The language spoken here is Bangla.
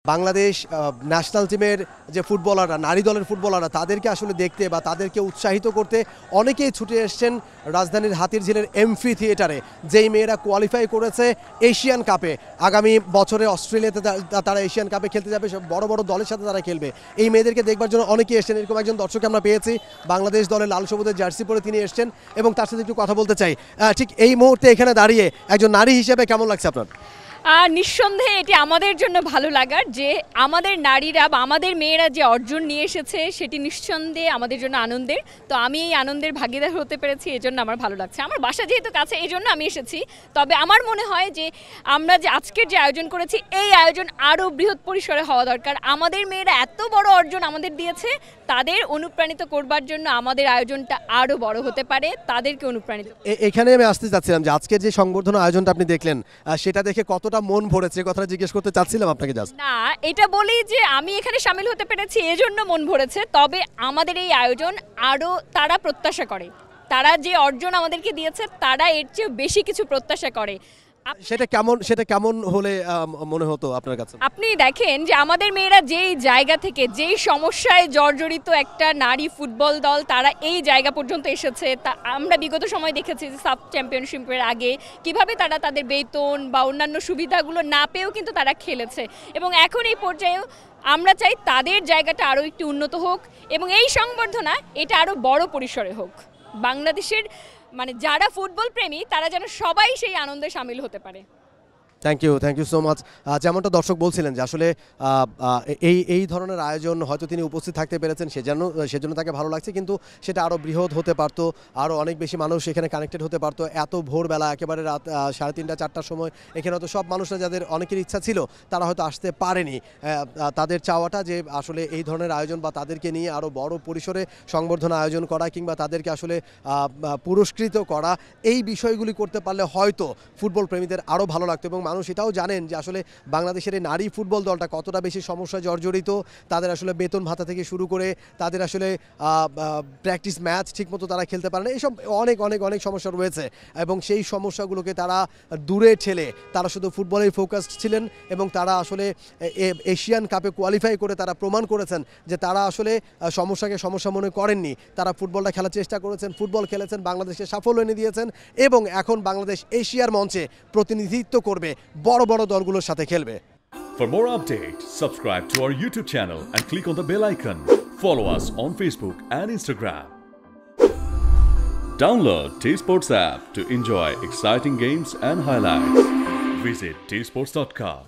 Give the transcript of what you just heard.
বাংলাদেশ ন্যাশনাল টিমের যে ফুটবলাররা, নারী দলের ফুটবলাররা, তাদেরকে আসলে দেখতে বা তাদেরকে উৎসাহিত করতে অনেকেই ছুটে এসছেন রাজধানীর হাতিরঝিলের এমফি থিয়েটারে। যেই মেয়েরা কোয়ালিফাই করেছে এশিয়ান কাপে, আগামী বছরে অস্ট্রেলিয়াতে তারা এশিয়ান কাপে খেলতে যাবে, বড় বড় দলের সাথে তারা খেলবে। এই মেয়েদেরকে দেখবার জন্য অনেকেই এসছেন। এরকম একজন দর্শক আমরা পেয়েছি, বাংলাদেশ দলের লাল সবুজের জার্সি পরে তিনি এসছেন এবং তার সাথে একটু কথা বলতে চাই। ঠিক এই মুহূর্তে এখানে দাঁড়িয়ে একজন নারী হিসেবে কেমন লাগছে আপনার? নিঃসন্দেহে এটি আমাদের জন্য ভালো লাগার যে আমাদের নারীরা বা আমাদের মেয়েরা যে অর্জন নিয়ে এসেছে সেটি নিঃসন্দেহে আমাদের জন্য আনন্দের। তো আমি এই আনন্দের ভাগিদার হতে পেরেছি, এই জন্য আমার ভালো লাগছে। আমার বাসা যেহেতু কাছে, এই জন্য আমি এসেছি। তবে আমার মনে হয় যে আমরা যে আজকের যে আয়োজন করেছি, এই আয়োজন আরও বৃহৎ পরিসরে হওয়া দরকার। আমাদের মেয়েরা এত বড় অর্জন আমাদের দিয়েছে, তাদের অনুপ্রাণিত করবার জন্য আমাদের আয়োজনটা আরও বড় হতে পারে, তাদেরকে অনুপ্রাণিত। এখানে আমি আসতে চাচ্ছিলাম যে আজকের যে সংবর্ধনা আয়োজনটা আপনি দেখলেন, সেটা দেখে কতটা মন ভরেছে, কথাটা জিজ্ঞেস করতে চাচ্ছিলাম আপনাকে। জাস্ট না, এটা বলি যে আমি এখানে সামিল হতে পেরেছি, এজন্য মন ভরেছে। তবে আমাদের এই আয়োজন আরও তারা প্রত্যাশা করে, তারা যে অর্জন আমাদেরকে দিয়েছে তারা এর চেয়ে বেশি কিছু প্রত্যাশা করে। সেটা কেমন হলে মনে হতো আপনার কাছে? আপনি দেখেন যে আমাদের মেয়েরা যেই জায়গা থেকে, যেই সমস্যায় জর্জরিত একটা নারী ফুটবল দল, তারা এই জায়গা পর্যন্ত এসেছে। তা আমরা বিগত সময় দেখেছি যে সাব চ্যাম্পিয়নশিপের আগে কিভাবে তারা তাদের বেতন বা অন্যান্য সুবিধাগুলো না পেয়েও কিন্তু তারা খেলেছে, এবং এখন এই পর্যায়েও আমরা চাই তাদের জায়গাটা আরও একটু উন্নত হোক এবং এই সংবর্ধনা এটা আরও বড় পরিসরে হোক। বাংলাদেশের যারা ফুটবল প্রেমী তারা যেন সবাই সেই আনন্দে সামিল হতে পারে। Thank you so much. যেমনটা দর্শক বলছিলেন যে আসলে এই ধরনের আয়োজন হয়তো তিনি উপস্থিত থাকতে পেরেছেন, সেজন্য তাকে ভালো লাগছে, কিন্তু সেটা আরও বৃহৎ হতে পারতো, আরও অনেক বেশি মানুষ এখানে কানেক্টেড হতে পারতো। এত ভোরবেলা, একেবারে রাত 3:30 4টার সময় এখানে হয়তো সব মানুষরা, যাদের অনেকের ইচ্ছা ছিল, তারা হয়তো আসতে পারেনি। তাদের চাওয়াটা যে আসলে এই ধরনের আয়োজন বা তাদেরকে নিয়ে আরও বড় পরিসরে সংবর্ধনা আয়োজন করা কিংবা তাদেরকে আসলে পুরস্কৃত করা, এই বিষয়গুলি করতে পারলে হয়তো ফুটবল প্রেমীদের আরও ভালো লাগতো। এবং মানুষ এটাও জানেন যে আসলে বাংলাদেশের এই নারী ফুটবল দলটা কতটা বেশি সমস্যায় জর্জরিত। তাদের আসলে বেতন ভাতা থেকে শুরু করে তাদের আসলে প্র্যাকটিস ম্যাচ ঠিকমতো তারা খেলতে পারে না, এইসব অনেক অনেক অনেক সমস্যা রয়েছে। এবং সেই সমস্যাগুলোকে তারা দূরে ঠেলে তারা শুধু ফুটবলেই ফোকাসড ছিলেন এবং তারা আসলে এশিয়ান কাপে কোয়ালিফাই করে তারা প্রমাণ করেছেন যে তারা আসলে সমস্যাকে সমস্যা মনে করেননি। তারা ফুটবলটা খেলার চেষ্টা করেছেন, ফুটবল খেলেছেন, বাংলাদেশকে সাফল্য এনে দিয়েছেন এবং এখন বাংলাদেশ এশিয়ার মঞ্চে প্রতিনিধিত্ব করবে, বড় বড় দলগুলোর সাথে খেলবে। For more updates, subscribe to our YouTube channel and click on the bell icon. Follow us on Facebook and Instagram. Download T-Sports app to enjoy exciting games and highlights. Visit tsports.com.